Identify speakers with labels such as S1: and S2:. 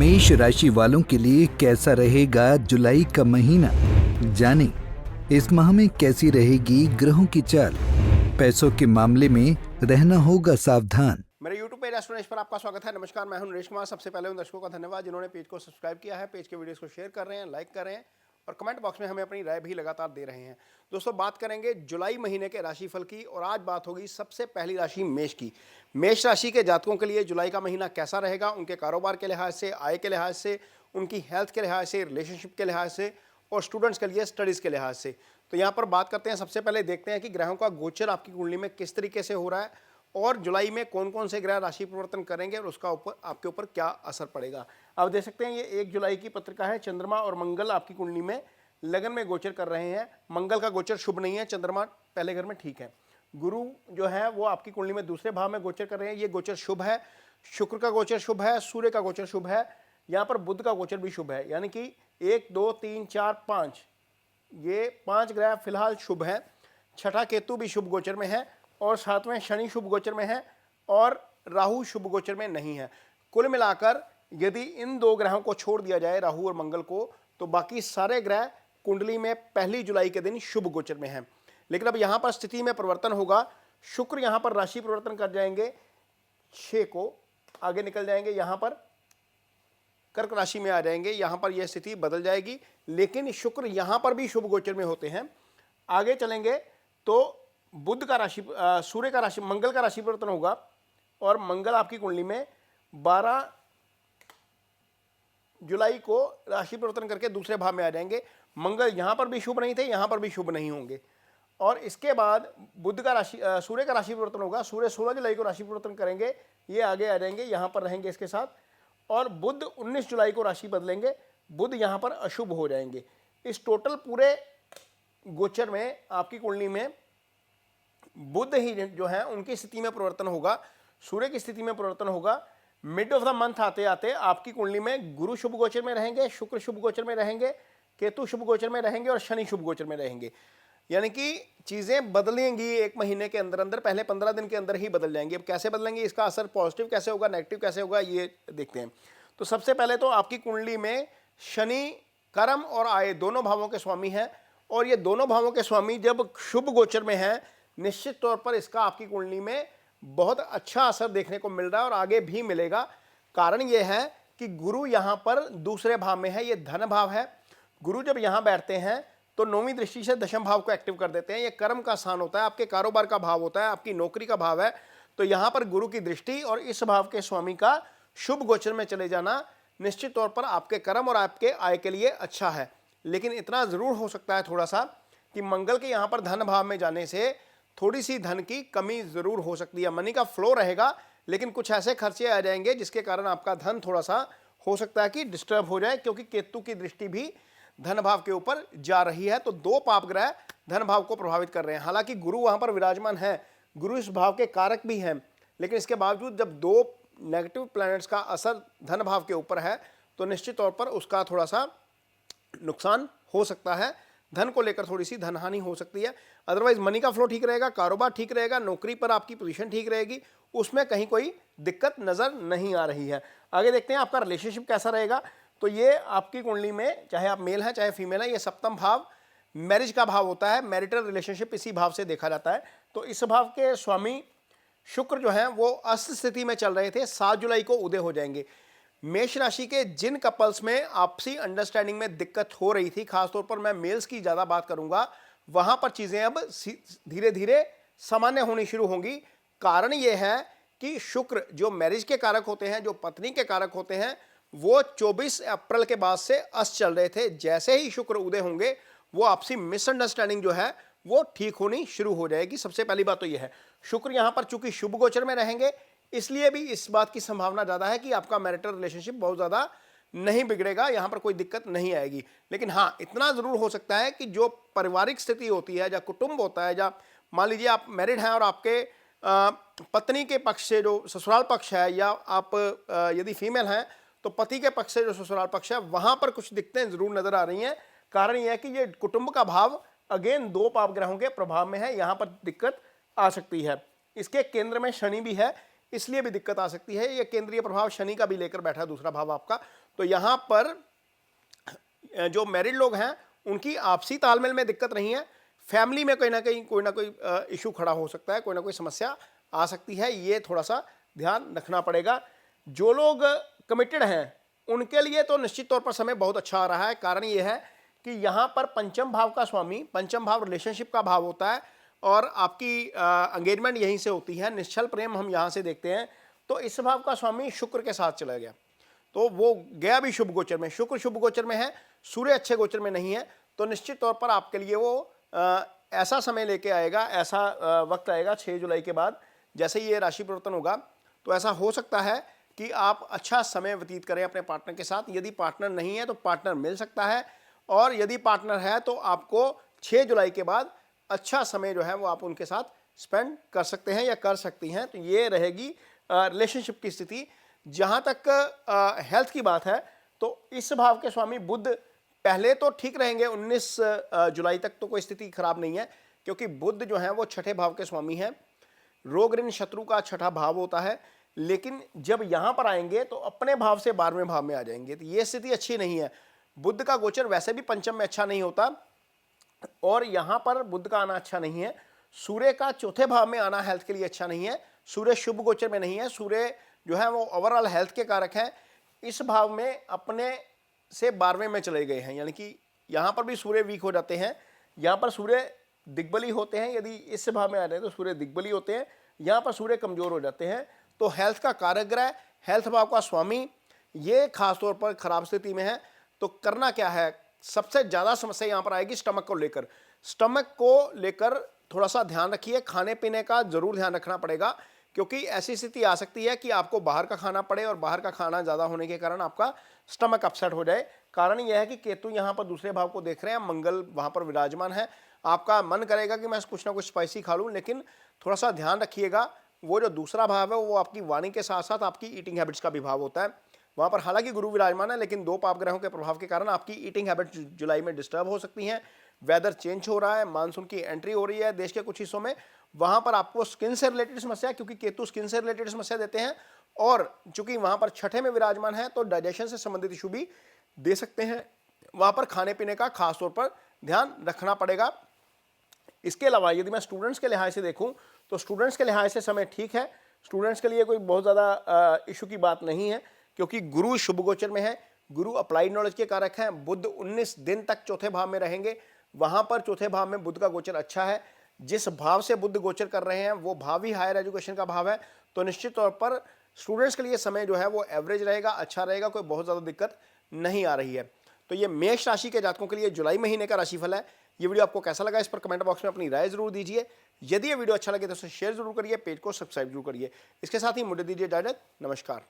S1: मेष राशि वालों के लिए कैसा रहेगा जुलाई का महीना, जाने इस माह में कैसी रहेगी ग्रहों की चाल। पैसों के मामले में रहना होगा सावधान।
S2: मेरे YouTube पेज एस्ट्रो नरेश पर आपका स्वागत है। नमस्कार, मैं हूं नरेश कुमार। सबसे पहले उन दर्शकों का धन्यवाद जिन्होंने पेज को सब्सक्राइब किया है, पेज के वीडियोस को शेयर कर रहे हैं, लाइक कर रहे हैं और कमेंट बॉक्स में हमें अपनी राय भी लगातार दे रहे हैं। दोस्तों, बात करेंगे जुलाई महीने के राशिफल की और आज बात होगी सबसे पहली राशि मेष की। मेष राशि के जातकों के लिए जुलाई का महीना कैसा रहेगा, उनके कारोबार के लिहाज से, आय के लिहाज से, उनकी हेल्थ के लिहाज से, रिलेशनशिप के लिहाज से और स्टूडेंट्स के लिए स्टडीज़ के लिहाज से। तो यहाँ पर बात करते हैं, सबसे पहले देखते हैं कि ग्रहों का गोचर आपकी कुंडली में किस तरीके से हो रहा है और जुलाई में कौन कौन से ग्रह राशि परिवर्तन करेंगे और उसका आपके ऊपर क्या असर पड़ेगा। आप देख सकते हैं, ये 1 जुलाई की पत्रिका है। चंद्रमा और मंगल आपकी कुंडली में लगन में गोचर कर रहे हैं। मंगल का गोचर शुभ नहीं है, चंद्रमा पहले घर में ठीक है। गुरु जो है वो आपकी कुंडली में दूसरे भाव में गोचर कर रहे हैं, ये गोचर शुभ है। शुक्र का गोचर शुभ है, सूर्य का गोचर शुभ है, यहाँ पर बुध का गोचर भी शुभ है। यानी कि 1 2 3 4 5 ये 5 ग्रह फिलहाल शुभ है। छठा केतु भी शुभ गोचर में है और सातवें शनि शुभ गोचर में है और राहु शुभ गोचर में नहीं है। कुल मिलाकर यदि इन 2 ग्रहों को छोड़ दिया जाए, राहु और मंगल को, तो बाकी सारे ग्रह कुंडली में 1 जुलाई के दिन शुभ गोचर में हैं। लेकिन अब यहाँ पर स्थिति में परिवर्तन होगा। शुक्र यहाँ पर राशि परिवर्तन कर जाएंगे, 6 को आगे निकल जाएंगे, यहाँ पर कर्क राशि में आ जाएंगे। यहाँ पर यह स्थिति बदल जाएगी, लेकिन शुक्र यहाँ पर भी शुभ गोचर में होते हैं। आगे चलेंगे तो बुध का राशि, सूर्य का राशि, मंगल का राशि परिवर्तन होगा और मंगल आपकी कुंडली में 12 जुलाई को राशि परिवर्तन करके दूसरे भाव में आ जाएंगे। मंगल यहाँ पर भी शुभ नहीं थे, यहाँ पर भी शुभ नहीं होंगे। और इसके बाद बुध का राशि, सूर्य का राशि परिवर्तन होगा। सूर्य 16 जुलाई को राशि परिवर्तन करेंगे, ये आगे आ जाएंगे, यहाँ पर रहेंगे इसके साथ। और बुध 19 जुलाई को राशि बदलेंगे, बुध यहाँ पर अशुभ हो जाएंगे। इस टोटल पूरे गोचर में आपकी कुंडली में बुध ही जो है उनकी स्थिति में परिवर्तन होगा, सूर्य की स्थिति में परिवर्तन होगा। मिड ऑफ द मंथ आते आते आपकी कुंडली में गुरु शुभ गोचर में रहेंगे, शुक्र शुभ गोचर में रहेंगे, केतु शुभ गोचर में रहेंगे और शनि शुभ गोचर में रहेंगे। यानी कि चीज़ें बदलेंगी 1 महीने के अंदर अंदर, पहले 15 दिन के अंदर ही बदल जाएंगी। अब कैसे बदलेंगी, इसका असर पॉजिटिव कैसे होगा, नेगेटिव कैसे होगा, ये देखते हैं। तो सबसे पहले तो आपकी कुंडली में शनि कर्म और आय दोनों भावों के स्वामी हैं और ये दोनों भावों के स्वामी जब शुभ गोचर में हैं, निश्चित तौर पर इसका आपकी कुंडली में बहुत अच्छा असर देखने को मिल रहा है और आगे भी मिलेगा। कारण यह है कि गुरु यहाँ पर दूसरे भाव में है, ये धन भाव है। गुरु जब यहाँ बैठते हैं तो 9वीं दृष्टि से दशम भाव को एक्टिव कर देते हैं। ये कर्म का स्थान होता है, आपके कारोबार का भाव होता है, आपकी नौकरी का भाव है। तो यहाँ पर गुरु की दृष्टि और इस भाव के स्वामी का शुभ गोचर में चले जाना निश्चित तौर पर आपके कर्म और आपके आय के लिए अच्छा है। लेकिन इतना जरूर हो सकता है थोड़ा सा कि मंगल के यहाँ पर धन भाव में जाने से थोड़ी सी धन की कमी जरूर हो सकती है। मनी का फ्लो रहेगा, लेकिन कुछ ऐसे खर्चे आ जाएंगे जिसके कारण आपका धन थोड़ा सा हो सकता है कि डिस्टर्ब हो जाए, क्योंकि केतु की दृष्टि भी धन भाव के ऊपर जा रही है। तो 2 पाप ग्रह धन भाव को प्रभावित कर रहे हैं। हालांकि गुरु वहां पर विराजमान है, गुरु इस भाव के कारक भी हैं, लेकिन इसके बावजूद जब 2 नेगेटिव प्लैनेट्स का असर धन भाव के ऊपर है तो निश्चित तौर पर उसका थोड़ा सा नुकसान हो सकता है। धन को लेकर थोड़ी सी धन हानि हो सकती है। अदरवाइज मनी का फ्लो ठीक रहेगा, कारोबार ठीक रहेगा, नौकरी पर आपकी पोजीशन ठीक रहेगी, उसमें कहीं कोई दिक्कत नजर नहीं आ रही है। आगे देखते हैं आपका रिलेशनशिप कैसा रहेगा। तो ये आपकी कुंडली में, चाहे आप मेल हैं चाहे फीमेल हैं, ये सप्तम भाव मैरिज का भाव होता है। मैरिटल रिलेशनशिप इसी भाव से देखा जाता है। तो इस भाव के स्वामी शुक्र जो है वो अस्त स्थिति में चल रहे थे, 7 जुलाई को उदय हो जाएंगे। मेष राशि के जिन कपल्स में आपसी अंडरस्टैंडिंग में दिक्कत हो रही थी, खासतौर पर मैं मेल्स की ज़्यादा बात करूंगा, वहां पर चीज़ें अब धीरे धीरे सामान्य होनी शुरू होंगी। कारण यह है कि शुक्र जो मैरिज के कारक होते हैं, जो पत्नी के कारक होते हैं, वो 24 अप्रैल के बाद से अस्त चल रहे थे। जैसे ही शुक्र उदय होंगे वो आपसी मिसअंडरस्टैंडिंग जो है वो ठीक होनी शुरू हो जाएगी। सबसे पहली बात तो यह है, शुक्र यहाँ पर चूंकि शुभ गोचर में रहेंगे, इसलिए भी इस बात की संभावना ज़्यादा है कि आपका मैरिटल रिलेशनशिप बहुत ज़्यादा नहीं बिगड़ेगा, यहाँ पर कोई दिक्कत नहीं आएगी। लेकिन हाँ, इतना ज़रूर हो सकता है कि जो पारिवारिक स्थिति होती है, या कुटुंब होता है, या मान लीजिए आप मैरिड हैं और आपके पत्नी के पक्ष से जो ससुराल पक्ष है, या आप यदि फीमेल हैं तो पति के पक्ष से जो ससुराल पक्ष है, वहाँ पर कुछ दिक्कतें ज़रूर नज़र आ रही हैं। कारण यह है कि ये कुटुंब का भाव अगेन 2 पाप ग्रहों के प्रभाव में है, यहाँ पर दिक्कत आ सकती है। इसके केंद्र में शनि भी है, इसलिए भी दिक्कत आ सकती है। ये केंद्रीय प्रभाव शनि का भी लेकर बैठा है, दूसरा भाव आपका। तो यहाँ पर जो मैरिड लोग हैं उनकी आपसी तालमेल में दिक्कत नहीं है, फैमिली में कोई ना कोई इशू खड़ा हो सकता है, कोई ना कोई समस्या आ सकती है, ये थोड़ा सा ध्यान रखना पड़ेगा। जो लोग कमिटेड हैं उनके लिए तो निश्चित तौर पर समय बहुत अच्छा आ रहा है। कारण ये है कि यहाँ पर पंचम भाव का स्वामी, पंचम भाव रिलेशनशिप का भाव होता है और आपकी एंगेजमेंट यहीं से होती है, निश्चल प्रेम हम यहाँ से देखते हैं। तो इस भाव का स्वामी शुक्र के साथ चला गया, तो वो गया भी शुभ गोचर में, शुक्र शुभ गोचर में है, सूर्य अच्छे गोचर में नहीं है, तो निश्चित तौर पर आपके लिए वो ऐसा समय लेके आएगा, ऐसा वक्त आएगा 6 जुलाई के बाद, जैसे ही ये राशि परिवर्तन होगा तो ऐसा हो सकता है कि आप अच्छा समय व्यतीत करें अपने पार्टनर के साथ। यदि पार्टनर नहीं है तो पार्टनर मिल सकता है, और यदि पार्टनर है तो आपको 6 जुलाई के बाद अच्छा समय जो है वो आप उनके साथ स्पेंड कर सकते हैं या कर सकती हैं। तो ये रहेगी रिलेशनशिप की स्थिति। जहाँ तक हेल्थ की बात है तो इस भाव के स्वामी बुध पहले तो ठीक रहेंगे, 19 जुलाई तक तो कोई स्थिति खराब नहीं है, क्योंकि बुध जो है वो छठे भाव के स्वामी हैं, रोग ऋण शत्रु का छठा भाव होता है। लेकिन जब यहाँ पर आएंगे तो अपने भाव से 12वें भाव में आ जाएंगे, तो ये स्थिति अच्छी नहीं है। बुध का गोचर वैसे भी पंचम में अच्छा नहीं होता, और यहाँ पर बुध का आना अच्छा नहीं है। सूर्य का चौथे भाव में आना हेल्थ के लिए अच्छा नहीं है, सूर्य शुभ गोचर में नहीं है, सूर्य जो है वो ओवरऑल हेल्थ के कारक हैं। इस भाव में अपने से 12वें में चले गए हैं, यानी कि यहाँ पर भी सूर्य वीक हो जाते हैं, यहाँ पर सूर्य दिग्बली होते हैं। यदि इस भाव में आ रहे हैं तो सूर्य दिग्बली होते हैं, यहाँ पर सूर्य कमजोर हो जाते हैं। तो हेल्थ का कारक ग्रह, हेल्थ भाव का स्वामी, ये खासतौर पर खराब स्थिति में है। तो करना क्या है, सबसे ज़्यादा समस्या यहाँ पर आएगी स्टमक को लेकर। स्टमक को लेकर थोड़ा सा ध्यान रखिए, खाने पीने का जरूर ध्यान रखना पड़ेगा, क्योंकि ऐसी स्थिति आ सकती है कि आपको बाहर का खाना पड़े और बाहर का खाना ज़्यादा होने के कारण आपका स्टमक अपसेट हो जाए। कारण यह है कि केतु यहाँ पर दूसरे भाव को देख रहे हैं, मंगल वहाँ पर विराजमान है। आपका मन करेगा कि मैं कुछ ना कुछ स्पाइसी खा लूँ, लेकिन थोड़ा सा ध्यान रखिएगा, वो जो दूसरा भाव है वो आपकी वाणी के साथ साथ आपकी ईटिंग हैबिट्स का भी भाव होता है। वहाँ पर हालांकि गुरु विराजमान है, लेकिन 2 पाप ग्रहों के प्रभाव के कारण आपकी ईटिंग हैबिट जुलाई में डिस्टर्ब हो सकती हैं। वेदर चेंज हो रहा है, मानसून की एंट्री हो रही है देश के कुछ हिस्सों में, वहाँ पर आपको स्किन से रिलेटेड समस्या, क्योंकि केतु स्किन से रिलेटेड समस्या देते हैं, और चूंकि वहाँ पर छठे में विराजमान है तो डाइजेशन से संबंधित इशू भी दे सकते हैं। वहाँ पर खाने पीने का खास तौर पर ध्यान रखना पड़ेगा। इसके अलावा यदि मैं स्टूडेंट्स के लिहाज से देखूं तो स्टूडेंट्स के लिहाज से समय ठीक है, स्टूडेंट्स के लिए कोई बहुत ज़्यादा इशू की बात नहीं है, क्योंकि गुरु शुभ गोचर में है, गुरु अप्लाइड नॉलेज के कारक हैं। बुध 19 दिन तक चौथे भाव में रहेंगे, वहाँ पर चौथे भाव में बुध का गोचर अच्छा है। जिस भाव से बुध गोचर कर रहे हैं वो भाव ही हायर एजुकेशन का भाव है, तो निश्चित तौर पर स्टूडेंट्स के लिए समय जो है वो एवरेज रहेगा, अच्छा रहेगा, कोई बहुत ज़्यादा दिक्कत नहीं आ रही है। तो ये मेष राशि के जातकों के लिए जुलाई महीने का राशिफल है। ये वीडियो आपको कैसा लगा, इस पर कमेंट बॉक्स में अपनी राय जरूर दीजिए। यदि ये वीडियो अच्छा लगे तो उसे शेयर जरूर करिए, पेज को सब्सक्राइब जरूर करिए। इसके साथ ही मुझे दीजिए इजाजत, नमस्कार।